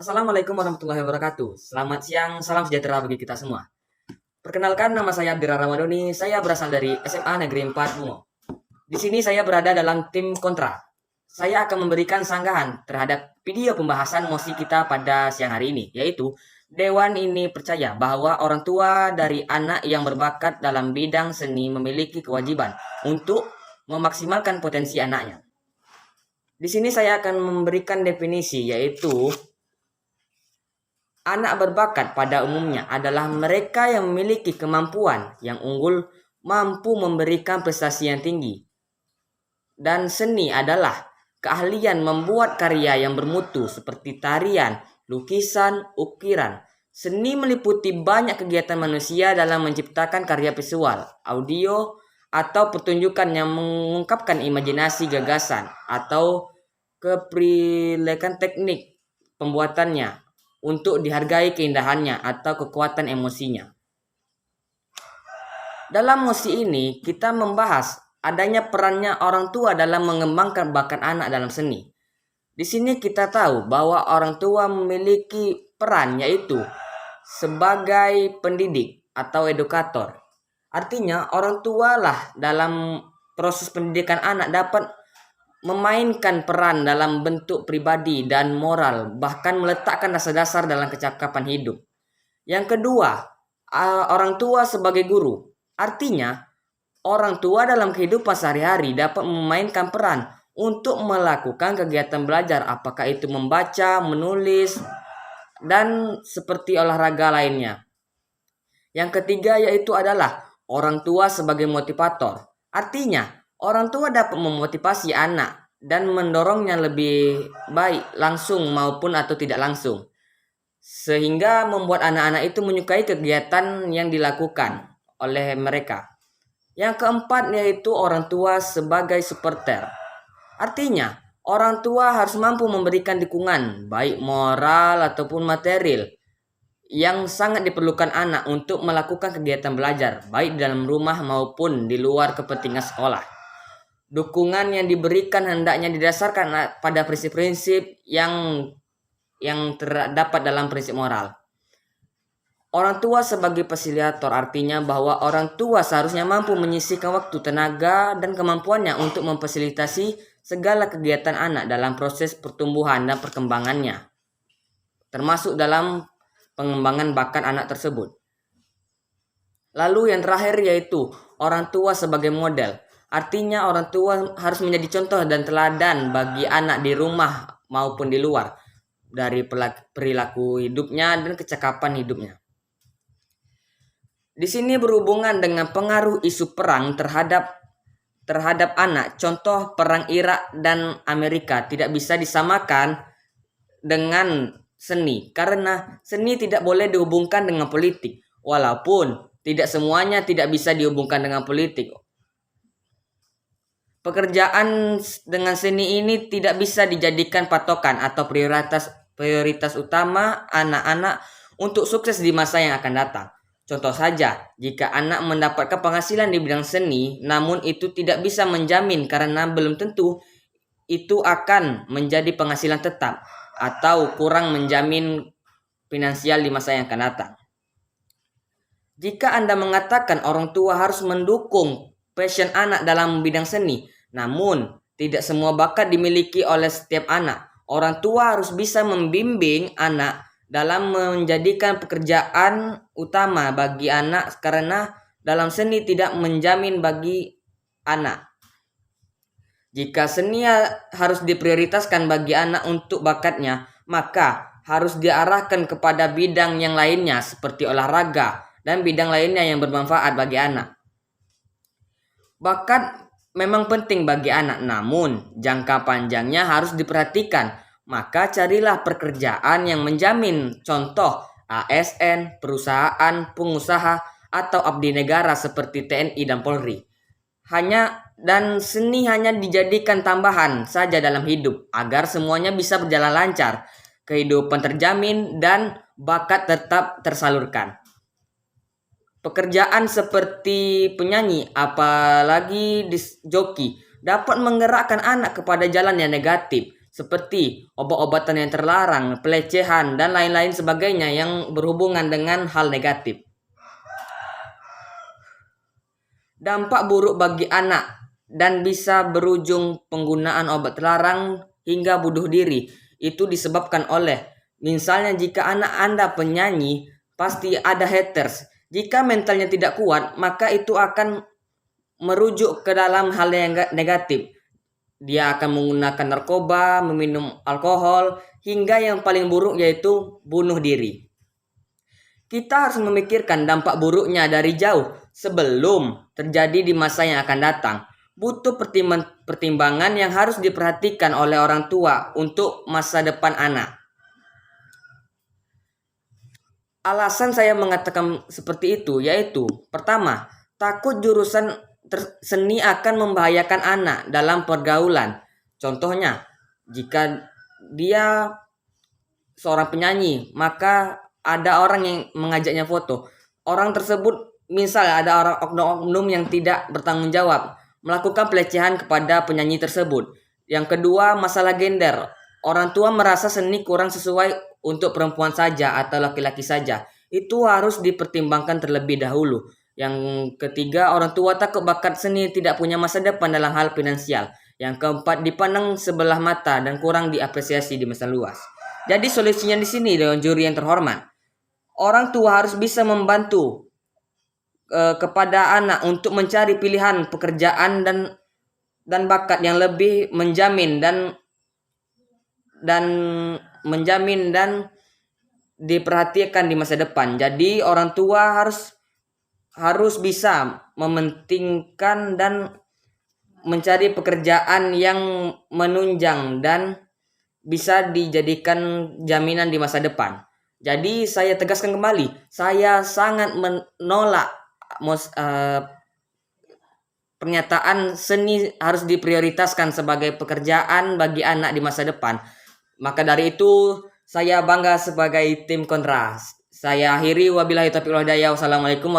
Assalamualaikum warahmatullahi wabarakatuh. Selamat siang, salam sejahtera bagi kita semua. Perkenalkan, nama saya Abdira Ramadhani. Saya berasal dari SMA Negeri 4 Bungo. Di sini saya berada dalam tim kontra. Saya akan memberikan sanggahan terhadap video pembahasan mosi kita pada siang hari ini, yaitu Dewan ini percaya bahwa orang tua dari anak yang berbakat dalam bidang seni memiliki kewajiban untuk memaksimalkan potensi anaknya. Di sini saya akan memberikan definisi, yaitu anak berbakat pada umumnya adalah mereka yang memiliki kemampuan yang unggul, mampu memberikan prestasi yang tinggi. Dan seni adalah keahlian membuat karya yang bermutu seperti tarian, lukisan, ukiran. Seni meliputi banyak kegiatan manusia dalam menciptakan karya visual, audio, atau pertunjukan yang mengungkapkan imajinasi gagasan atau keprilekan teknik pembuatannya untuk dihargai keindahannya atau kekuatan emosinya. Dalam mosi ini, kita membahas adanya perannya orang tua dalam mengembangkan bakat anak dalam seni. Di sini kita tahu bahwa orang tua memiliki peran, yaitu sebagai pendidik atau edukator. Artinya, orang tua lah dalam proses pendidikan anak dapat memainkan peran dalam bentuk pribadi dan moral, bahkan meletakkan dasar-dasar dalam kecakapan hidup. Yang kedua, orang tua sebagai guru. Artinya, orang tua dalam kehidupan sehari-hari dapat memainkan peran untuk melakukan kegiatan belajar, apakah itu membaca, menulis, dan seperti olahraga lainnya. Yang ketiga yaitu adalah orang tua sebagai motivator. Artinya, orang tua dapat memotivasi anak dan mendorongnya lebih baik langsung maupun atau tidak langsung, sehingga membuat anak-anak itu menyukai kegiatan yang dilakukan oleh mereka. Yang keempat yaitu orang tua sebagai supporter. Artinya, orang tua harus mampu memberikan dukungan baik moral ataupun material yang sangat diperlukan anak untuk melakukan kegiatan belajar baik di dalam rumah maupun di luar kepentingan sekolah. Dukungan yang diberikan hendaknya didasarkan pada prinsip-prinsip yang terdapat dalam prinsip moral. Orang tua sebagai fasilitator artinya bahwa orang tua seharusnya mampu menyisihkan waktu, tenaga, dan kemampuannya untuk memfasilitasi segala kegiatan anak dalam proses pertumbuhan dan perkembangannya, termasuk dalam pengembangan bakat anak tersebut. Lalu yang terakhir yaitu orang tua sebagai model. Artinya orang tua harus menjadi contoh dan teladan bagi anak di rumah maupun di luar dari perilaku hidupnya dan kecakapan hidupnya. Di sini berhubungan dengan pengaruh isu perang terhadap anak. Contoh perang Irak dan Amerika tidak bisa disamakan dengan seni, karena seni tidak boleh dihubungkan dengan politik, walaupun tidak semuanya tidak bisa dihubungkan dengan politik. Pekerjaan dengan seni ini tidak bisa dijadikan patokan atau prioritas utama anak-anak untuk sukses di masa yang akan datang. Contoh saja, jika anak mendapatkan penghasilan di bidang seni, namun itu tidak bisa menjamin karena belum tentu itu akan menjadi penghasilan tetap atau kurang menjamin finansial di masa yang akan datang. Jika Anda mengatakan orang tua harus mendukung passion anak dalam bidang seni, namun tidak semua bakat dimiliki oleh setiap anak. Orang tua harus bisa membimbing anak dalam menjadikan pekerjaan utama bagi anak, karena dalam seni tidak menjamin bagi anak. Jika seni harus diprioritaskan bagi anak untuk bakatnya, maka harus diarahkan kepada bidang yang lainnya seperti olahraga dan bidang lainnya yang bermanfaat bagi anak. Bakat memang penting bagi anak, namun jangka panjangnya harus diperhatikan. Maka carilah pekerjaan yang menjamin, contoh ASN, perusahaan, pengusaha, atau abdi negara seperti TNI dan Polri. Dan seni hanya dijadikan tambahan saja dalam hidup agar semuanya bisa berjalan lancar, kehidupan terjamin, dan bakat tetap tersalurkan. Pekerjaan seperti penyanyi, apalagi disc joki, dapat menggerakkan anak kepada jalan yang negatif, seperti obat-obatan yang terlarang, pelecehan, dan lain-lain sebagainya yang berhubungan dengan hal negatif. Dampak buruk bagi anak dan bisa berujung penggunaan obat terlarang hingga bunuh diri. Itu disebabkan oleh, misalnya jika anak Anda penyanyi, pasti ada haters. Jika mentalnya tidak kuat, maka itu akan merujuk ke dalam hal yang negatif. Dia akan menggunakan narkoba, meminum alkohol, hingga yang paling buruk yaitu bunuh diri. Kita harus memikirkan dampak buruknya dari jauh sebelum terjadi di masa yang akan datang. Butuh pertimbangan yang harus diperhatikan oleh orang tua untuk masa depan anak. Alasan saya mengatakan seperti itu yaitu, pertama, takut jurusan seni akan membahayakan anak dalam pergaulan. Contohnya, jika dia seorang penyanyi, maka ada orang yang mengajaknya foto. Orang tersebut, misal ada orang oknum yang tidak bertanggung jawab, melakukan pelecehan kepada penyanyi tersebut. Yang kedua, masalah gender. Orang tua merasa seni kurang sesuai untuk perempuan saja atau laki-laki saja. Itu harus dipertimbangkan terlebih dahulu. Yang ketiga, orang tua takut bakat seni tidak punya masa depan dalam hal finansial. Yang keempat, dipandang sebelah mata dan kurang diapresiasi di masa luas. Jadi solusinya di sini, Dewan Juri yang terhormat, orang tua harus bisa membantu kepada anak untuk mencari pilihan pekerjaan dan bakat yang lebih menjamin dan diperhatikan di masa depan. Jadi orang tua harus bisa mementingkan dan mencari pekerjaan yang menunjang dan bisa dijadikan jaminan di masa depan. Jadi saya tegaskan kembali, saya sangat menolak pernyataan seni harus diprioritaskan sebagai pekerjaan bagi anak di masa depan. Maka dari itu saya bangga sebagai tim kontra. Saya akhiri, wabillahi taufiq wal hidayah. Wassalamualaikum warahmatullahi wabarakatuh.